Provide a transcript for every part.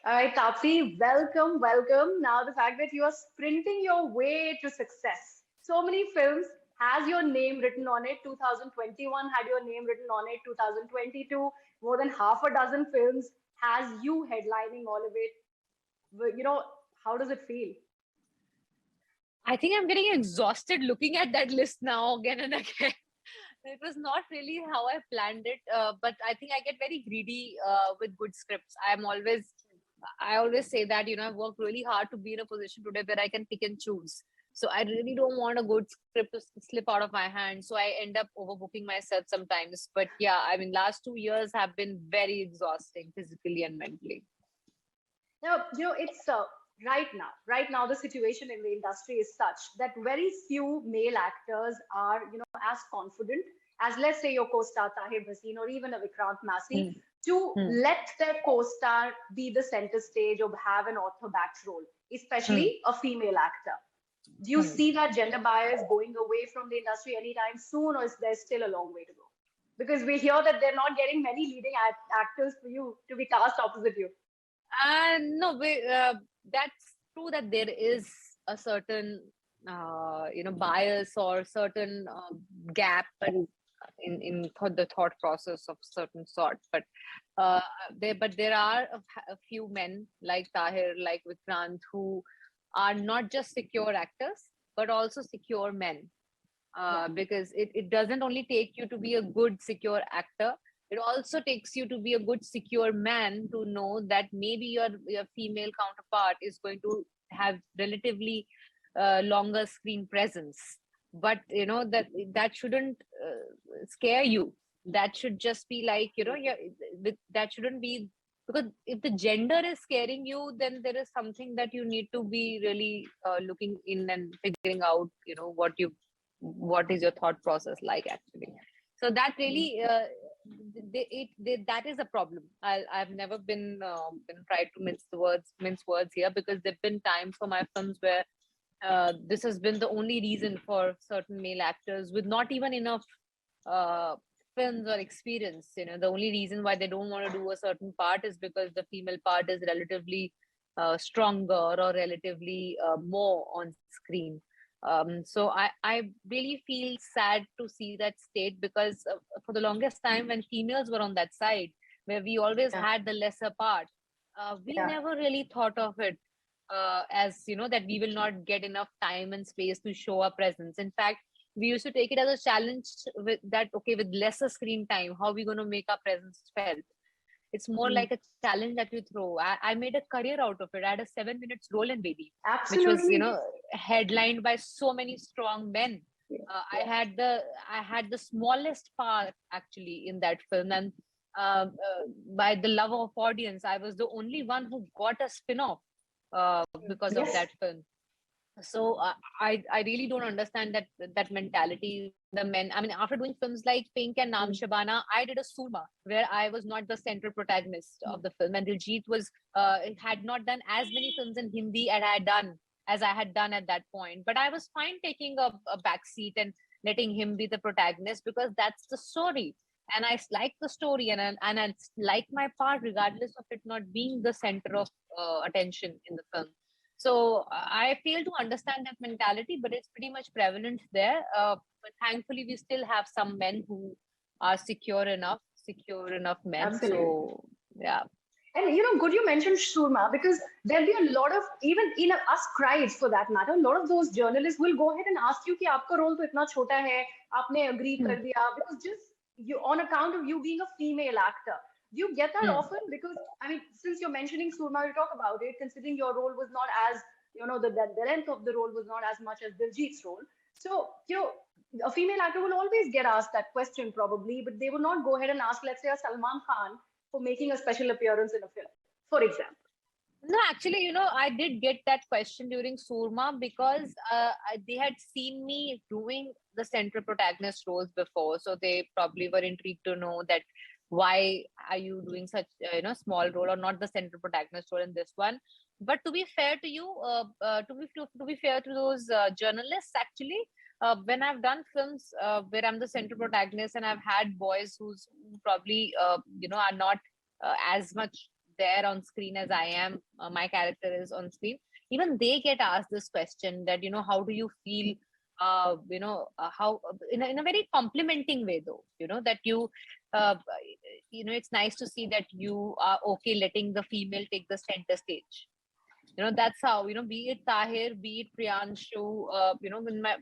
All right, Taapsee, welcome, welcome. Now, the fact that you are sprinting your way to success. So many films has your name written on it. 2021 had your name written on it. 2022, more than half a dozen films has you headlining all of it. How does it feel? I think I'm getting exhausted looking at that list now again and again. It was not really how I planned it, but I think I get very greedy with good scripts. I always say that, I've worked really hard to be in a position today where I can pick and choose. So I really don't want a good script to slip out of my hand. So I end up overbooking myself sometimes. But yeah, I mean, last 2 years have been very exhausting physically and mentally. Now, it's right now, the situation in the industry is such that very few male actors are, as confident as, let's say, your co-star Tahir Bhasin or even a Vikrant Massey, Hmm. to Hmm. let their co-star be the center stage or have an orthobacked role, Hmm. especially a female actor. Do you Hmm. see that gender bias going away from the industry anytime soon, or is there still a long way to go? Because we hear that they're not getting many leading actors for you to be cast opposite you. No, that's true that there is a certain, bias or certain gap in the thought process of certain sort. Uh, but there are a few men like Tahir, like Vikrant, who are not just secure actors, but also secure men. Yeah, Because it doesn't only take you to be a good secure actor, it also takes you to be a good secure man, to know that maybe your female counterpart is going to have relatively longer screen presence, but that shouldn't scare you. That should just be like, that shouldn't be, because if the gender is scaring you, then there is something that you need to be really looking in and figuring out, what is your thought process like actually. So that really that is a problem. I've never been tried to mince words here, because there've been times for my films where this has been the only reason for certain male actors with not even enough uh, films or experience. The only reason why they don't want to do a certain part is because the female part is relatively stronger or relatively more on screen. So I really feel sad to see that state, because for the longest time, when females were on that side, where we always yeah, had the lesser part, we yeah. never really thought of it as, that we will not get enough time and space to show our presence. In fact, we used to take it as a challenge, with that, okay, with lesser screen time, how are we going to make our presence felt? It's more Hmm. like a challenge that you throw. I made a career out of it. I had a 7 minutes role in Baby, which was, Absolutely. headlined by so many strong men. Yeah, uh, i yeah. had the I had the smallest part actually in that film, and uh, uh, by the love of audience, I was the only one who got a spin-off because of Yes, that film. So I really don't understand that mentality. The men, I mean, after doing films like Pink and Naam mm, Shabana, I did a Surma, where I was not the central protagonist mm, of the film, and Diljit had not done as many films in Hindi as I had done at that point. But I was fine taking a back seat and letting him be the protagonist, because that's the story, and I like the story, and I like my part, regardless of it not being the center of attention in the film. So I fail to understand that mentality, but it's pretty much prevalent there. But thankfully, we still have some men who are secure enough men. absolutely. So yeah. And good you mentioned Shurma, because there'll be a lot of, even in us crites for that matter, a lot of those journalists will go ahead and ask you कि आपका role तो इतना छोटा है, आपने agree Hmm. कर दिया, because just you, on account of you being a female actor. Do you get that Hmm. often? Because I mean, since you're mentioning Surma, we'll talk about it. Considering your role was not as, the length of the role was not as much as Diljit's role. So a female actor will always get asked that question probably, but they will not go ahead and ask, let's say, a Salman Khan for making a special appearance in a film, for example. No, actually, I did get that question during Surma, because they had seen me doing the central protagonist roles before, so they probably were intrigued to know that why are you doing such small role or not the central protagonist role in this one. But to be fair to you, to be fair to those journalists, actually, when I've done films where I'm the central protagonist, and I've had boys who probably are not as much there on screen as I am, my character is on screen, even they get asked this question that, how do you feel, how, in a very complimenting way though, that uh, it's nice to see that you are okay letting the female take the center stage. That's how, be it Tahir, be it Priyanshu,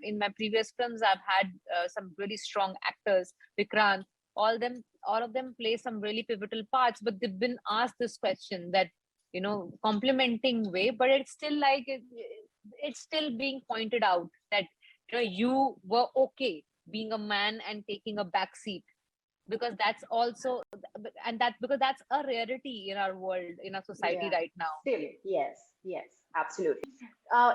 in my previous films, I've had some really strong actors, Vikrant, all of them play some really pivotal parts, but they've been asked this question that, complimenting way, but it's still like, it's still being pointed out that, you were okay being a man and taking a back seat, because that's also, and that's because that's a rarity in our world, in our society Yeah. right now. Still, yes, yes, absolutely.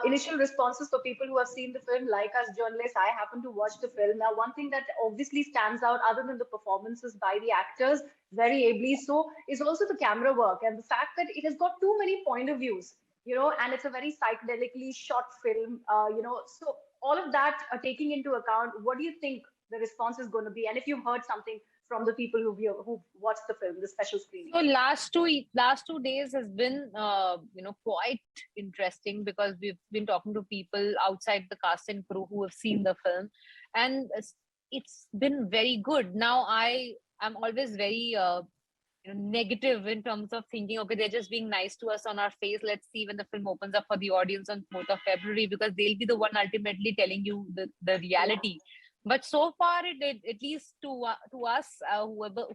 Initial responses for people who have seen the film, like us journalists, I happen to watch the film. Now, one thing that obviously stands out, other than the performances by the actors, very ably so, is also the camera work and the fact that it has got too many point of views, and it's a very psychedelically shot film, So, all of that taking into account, what do you think the response is going to be? And if you've heard something from the people who watched the film, the special So screenings. last two days has been quite interesting, because we've been talking to people outside the cast and crew who have seen the film, and it's been very good. Now I'm always very negative in terms of thinking, okay, they're just being nice to us on our face. Let's see when the film opens up for the audience on 4th of February, because they'll be the one ultimately telling you the Yeah. reality. But so far, at least to us,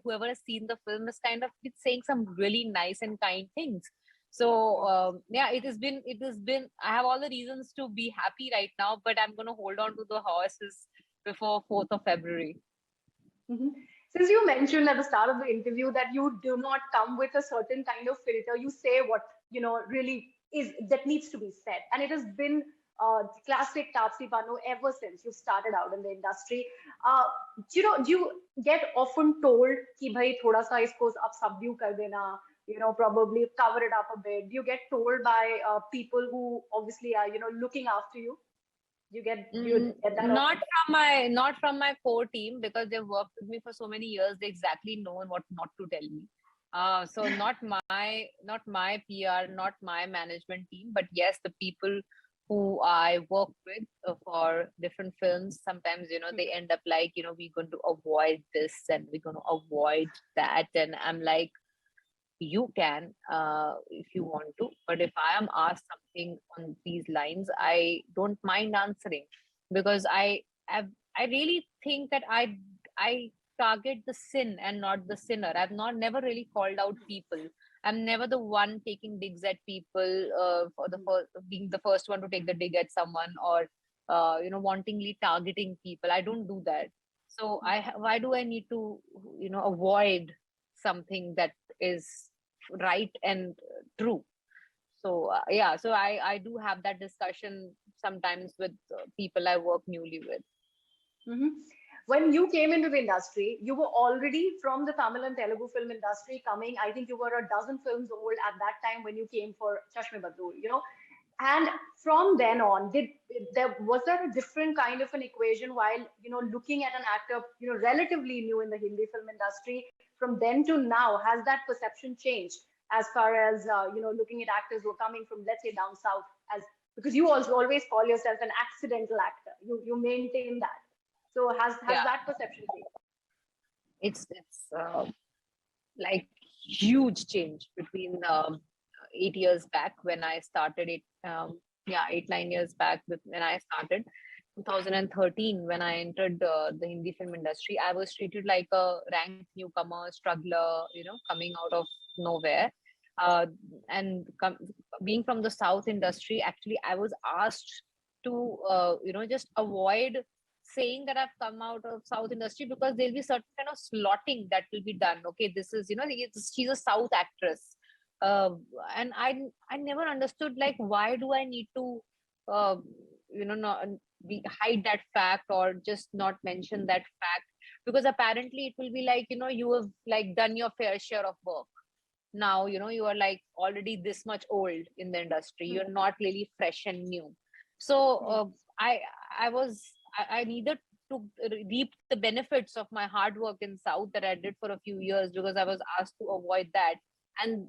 whoever has seen the film is kind of it's saying some really nice and kind things. So yeah, it has been. I have all the reasons to be happy right now, but I'm gonna hold on to the horses before 4th of February. Mhm. Since you mentioned at the start of the interview that you do not come with a certain kind of filter, you say what really is that needs to be said, and it has been classic Taapsee Pannu ever since you started out in the industry. Uh, do you get often told कि भाई थोड़ा सा इसको आप subdue कर देना, probably cover it up a bit? Do you get told by people who obviously are looking after you? Do you get that Not often? from my core team, because they've worked with me for so many years. They exactly know what not to tell me. So not my PR, not my management team, but yes, the people who I work with for different films. Sometimes they end up like, we're going to avoid this and we're going to avoid that, and I'm like, you can, if you want to, but if I am asked something on these lines, I don't mind answering, because I've, I really think that I target the sin and not the sinner. I've not never really called out people. I'm never the one taking digs at people, for the first, being the first one to take the dig at someone, or wantingly targeting people. I don't do that. So why do I need to avoid something that is right and true? So yeah, so I do have that discussion sometimes with people I work newly with. Mhm. When you came into the industry, you were already from the Tamil and Telugu film industry coming. I think you were a dozen films old at that time when you came for Chashme Badrool. And from then on, was there a different kind of an equation while looking at an actor relatively new in the Hindi film industry? From then to now, has that perception changed as far as looking at actors who are coming from, let's say, down south, as because you also always call yourself an accidental actor. You maintain that. So has Yeah, that perception changed? it's like huge change between 8 years back when I started it. Yeah, 8 9 years back when I started. 2013, when I entered the Hindi film industry, I was treated like a ranked newcomer, struggler, coming out of nowhere. Uh, and being from the South industry, actually, I was asked to, just avoid saying that I've come out of South industry, because there'll be certain kind of slotting that will be done. Okay, this is, she's a South actress. Uh, and I never understood, like, why do I need to, uh, not hide that fact, or just not mention that fact, because apparently it will be like, you have like done your fair share of work. Now you are like already this much old in the industry, Hmm. you're not really fresh and new. So Hmm. I needed to reap the benefits of my hard work in South that I did for a few years, because I was asked to avoid that. And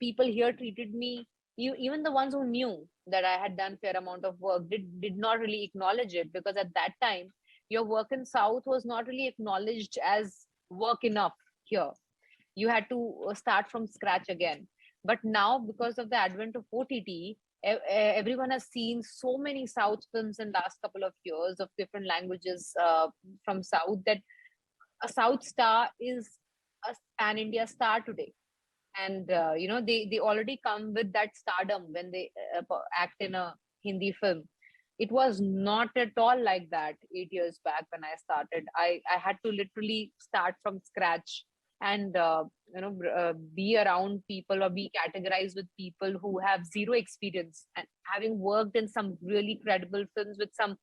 people here treated me, even the ones who knew that I had done fair amount of work, did not really acknowledge it, because at that time your work in South was not really acknowledged as work enough here. You had to start from scratch again. But now, because of the advent of OTT, everyone has seen so many South films in last couple of years of different languages from South, that a South star is a pan India star today. And they already come with that stardom when they act in a Hindi film. It was not at all like that 8 years back when I started. I had to literally start from scratch, and be around people or be categorized with people who have zero experience, and having worked in some really credible films with some.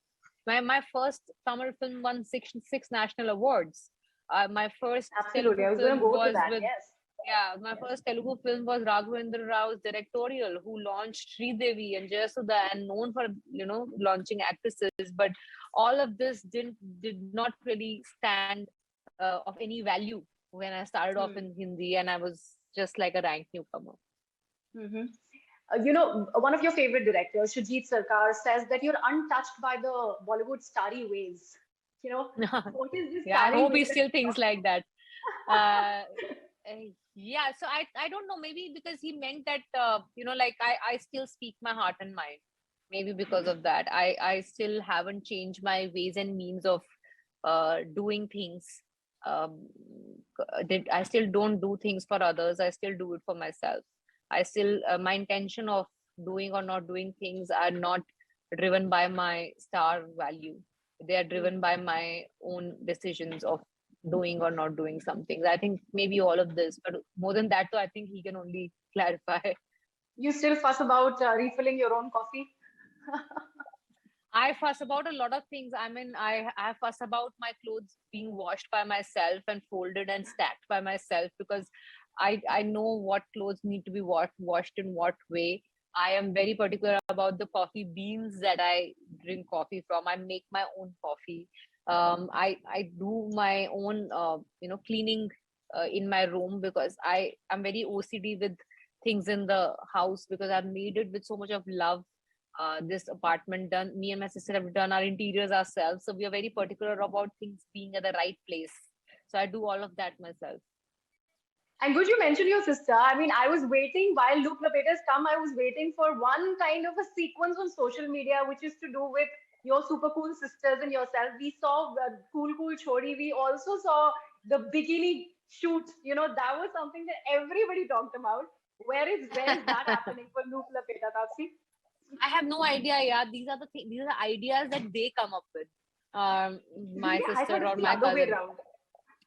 My first Tamil film won six national awards. My first Absolutely. Telugu I was going film to go to was that. with, Yes. yeah, my first Telugu film was Raghavendra Rao's directorial, who launched Sridevi and Jayasudha, and known for launching actresses. But all of this did not really stand of any value when I started off in Hindi, and I was just like a rank newcomer. Mm-hmm. One of your favorite directors, Shujit Sarkar, says that you're untouched by the Bollywood starry ways. You know, what is this Yeah, I starry hope he way that still you're thinks talking like that. Uh, yeah, so I don't know, maybe because he meant that like I still speak my heart and mind. Maybe because of that, I still haven't changed my ways and means of doing things. um I still don't do things for others. I still do it for myself. I still my intention of doing or not doing things are not driven by my star value. They are driven by my own decisions of doing or not doing something. I think maybe all of this, but more than that, though, I think he can only clarify. You still fuss about refilling your own coffee? I fuss about a lot of things. I mean, I fuss about my clothes being washed by myself and folded and stacked by myself, because I know what clothes need to be washed in what way. I am very particular about the coffee beans that I drink coffee from. I make my own coffee. I do my own cleaning in my room, because I am very OCD with things in the house, because I've made it with so much of love. This apartment done, me and my sister have done our interiors ourselves, so we are very particular about things being at the right place. So I do all of that myself. And good you mentioned your sister. I mean, I was waiting while Loop Lapetas come. I was waiting for one kind of a sequence on social media, which is to do with your super cool sisters and yourself. We saw Cool Cool Chori. We also saw the bikini shoot. That was something that everybody talked about. Where is that happening for Loop Lapeta, Taapsee? I have no idea. Yeah, these are the ideas that they come up with. My Yeah, I thought sister it's or the my other way cousin. around.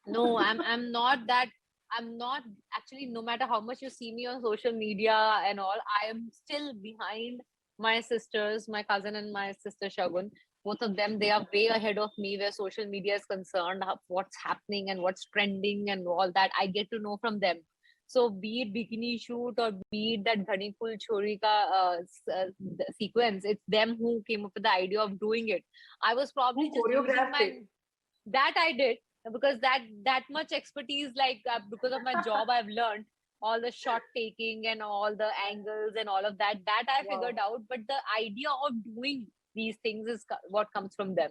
No, I'm not that. I'm not actually. No matter how much you see me on social media and all, I am still behind my sisters, my cousin and my sister Shagun. Both of them, they are way ahead of me where social media is concerned. What's happening and what's trending and all that, I get to know from them. So be it bikini shoot or be it that Ghani Kul Chori ka sequence, it's them who came up with the idea of doing it. I was probably Who just using choreographed my, it? that I did, because that much expertise, like because of my job, I've learned all the shot taking and all the angles and all of that I figured Wow. out. But the idea of doing these things is what comes from them.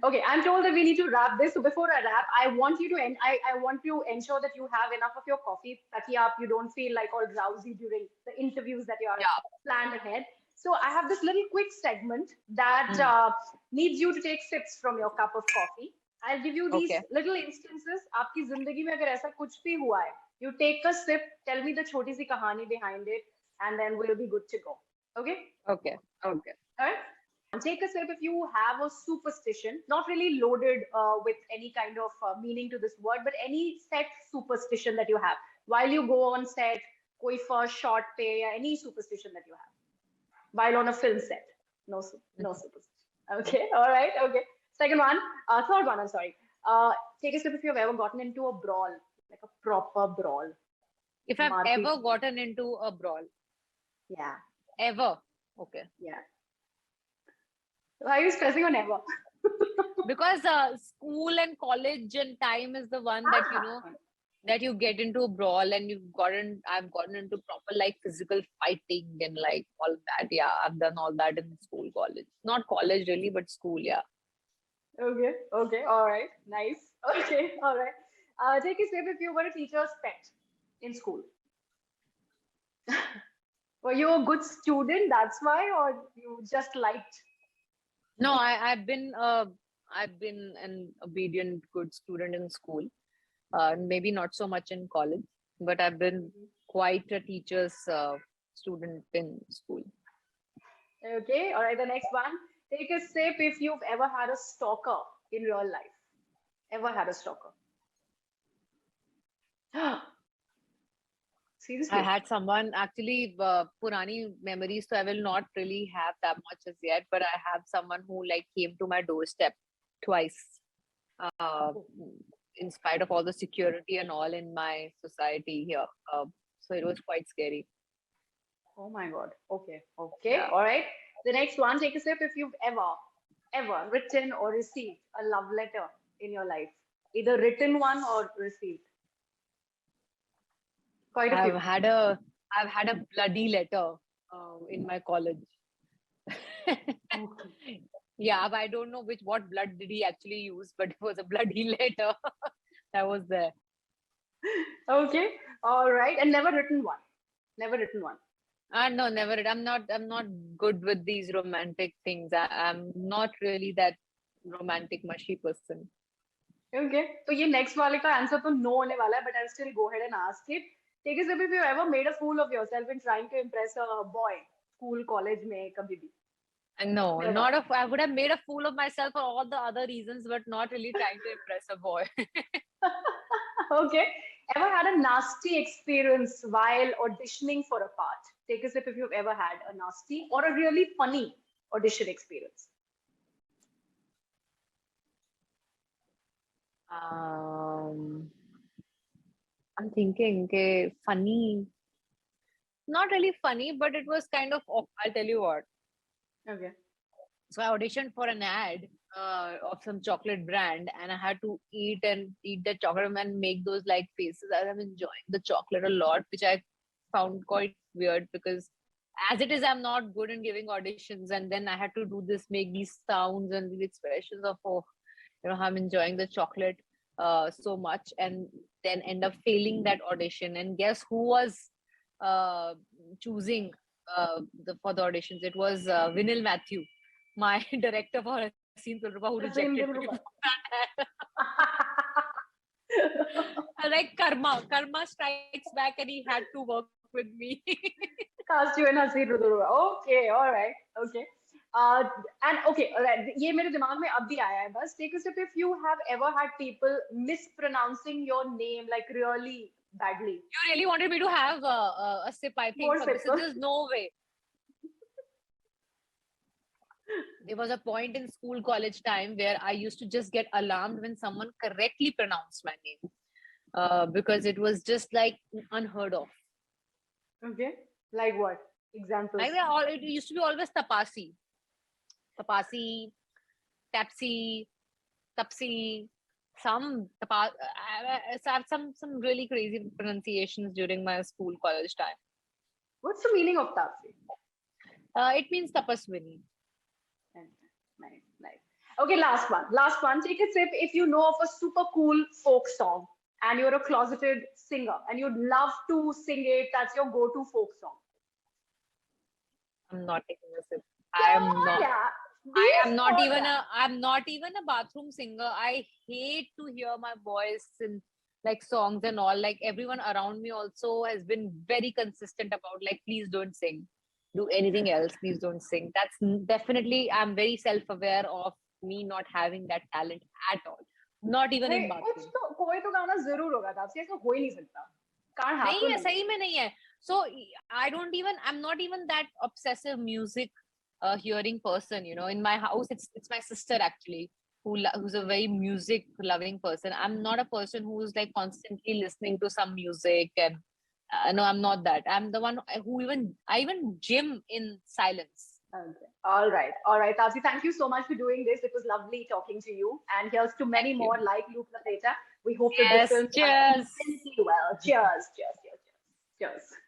Okay, I'm told that we need to wrap this. So before I wrap, I want you to I want to ensure that you have enough of your coffee, taki up, you don't feel like all drowsy during the interviews that you are Yeah. planned ahead. So I have this little quick segment that Mm. needs you to take sips from your cup of coffee. I'll give you these Okay. little instances. आपकी जिंदगी में अगर ऐसा कुछ भी हुआ है, you take a sip, tell me the छोटी सी कहानी behind it, and then we'll be good to go. Okay? Okay. Okay. All right? Take a sip if you have a superstition, not really loaded with any kind of meaning to this word, but any set superstition that you have while you go on set, koi first shot pe, ya any superstition that you have while on a film set. No superstition. Okay, all right, okay. Second one, third one. I'm sorry. Take a sip if you've ever gotten into a brawl, like a proper brawl. If I've Marpit. ever gotten into a brawl, Yeah, ever. Okay. yeah. Why are you stressing on ever? Because school and college and time is the one that Ah, that you get into a brawl and I've gotten into proper like physical fighting and like all that. Yeah, I've done all that in school, college. Not college really, but school, yeah. Okay, okay, all right, nice. Okay, all right. Take a sip if you were a teacher's pet in school. Were you a good student, that's why, or you just liked? No, I've been an obedient good student in school. Maybe not so much in college, but I've been quite a teacher's student in school. Okay, all right, the next one. Take a sip if you've ever had a stalker in real life. Ever had a stalker? I Seriously? had someone actually, Purani memories, so I will not really have that much as yet, but I have someone who like came to my doorstep twice, uh, Oh, in spite of all the security and all in my society here. So it was quite scary. oh my God. Okay, okay, Yeah. all right. The next one. Take a sip if you've ever written or received a love letter in your life. Either written one or received. Quite a I've few. had a I've had a bloody letter in my college. Okay. Yeah, but I don't know what blood did he actually use, but it was a bloody letter that was there. Okay, all right. And never written one. Never written one. No, never. I'm not good with these romantic things. I'm not really that romantic mushy person. Okay. So ये next वाले का answer तो no होने वाला है, but I'll still go ahead and ask it. Take a sip if you ever made a fool of yourself in trying to impress a boy, school, college में कभी भी. And no, Never. not a. I would have made a fool of myself for all the other reasons, but not really trying to impress a boy. Okay. Ever had a nasty experience while auditioning for a part? Take a sip if you've ever had a nasty or a really funny audition experience. um, I'm thinking, okay, funny. Not really funny, but it was kind of. I'll tell you what. Okay. So I auditioned for an ad of some chocolate brand, and I had to eat the chocolate and make those like faces. I'm enjoying the chocolate a lot, which I found quite weird because as it is, I'm not good in giving auditions, and then I had to do this, make these sounds and these expressions of I'm enjoying the chocolate so much, and then end up failing that audition. And guess who was uh, choosing for the auditions? It was Vinil Matthew, my director for Haseen Tulruba, who rejected Same me Dilruba. for that. Like karma strikes back, and he had to work with me. Cast you in Haseen Dilruba. Okay, all right. Okay. Uh, and okay, all right. ये मेरे दिमाग में अब भी आया है बस. Take a sip if you have ever had people mispronouncing your name like really badly. You really wanted me to have a sip, I think, More for this. sips. There's no way. There was a point in school, college time where I used to just get alarmed when someone correctly pronounced my name because it was just like unheard of. Okay. Like what? Examples. Like it used to be always Tapasi, Tapsee, Tapsee, I have some really crazy pronunciations during my school college time. What's the meaning of Taapsee? It means tapaswini. Nice, nice. Okay, last one. Last one. Take a sip if you know of a super cool folk song and you're a closeted singer and you'd love to sing it. That's your go-to folk song. I'm not taking a sip. Come on, yeah. Be a sport, yeah. I'm not even a bathroom singer. I hate to hear my voice in like songs and all. Like everyone around me also has been very consistent about like, please don't sing. Do anything else. Please don't sing. That's definitely, I'm very self-aware of me not having that talent at all. Not even भाई in कुछ bathroom. तो कोई तो गाना जरूर होगा तापसी ऐसा हो ही नहीं सकता can't नहीं happen है, only. सही में नहीं है. So I'm not even that obsessive music hearing person. In my house, it's my sister actually who's a very music loving person. I'm not a person who's like constantly listening to some music, and no, I'm not that. I'm the one who I even gym in silence. Okay. All right. All right, Taapsee, thank you so much for doing this. It was lovely talking to you. And here's to Thank many you. more like Loop Lapeta. We hope that this Yes, film cheers. infinity Cheers, cheers, cheers, cheers, cheers.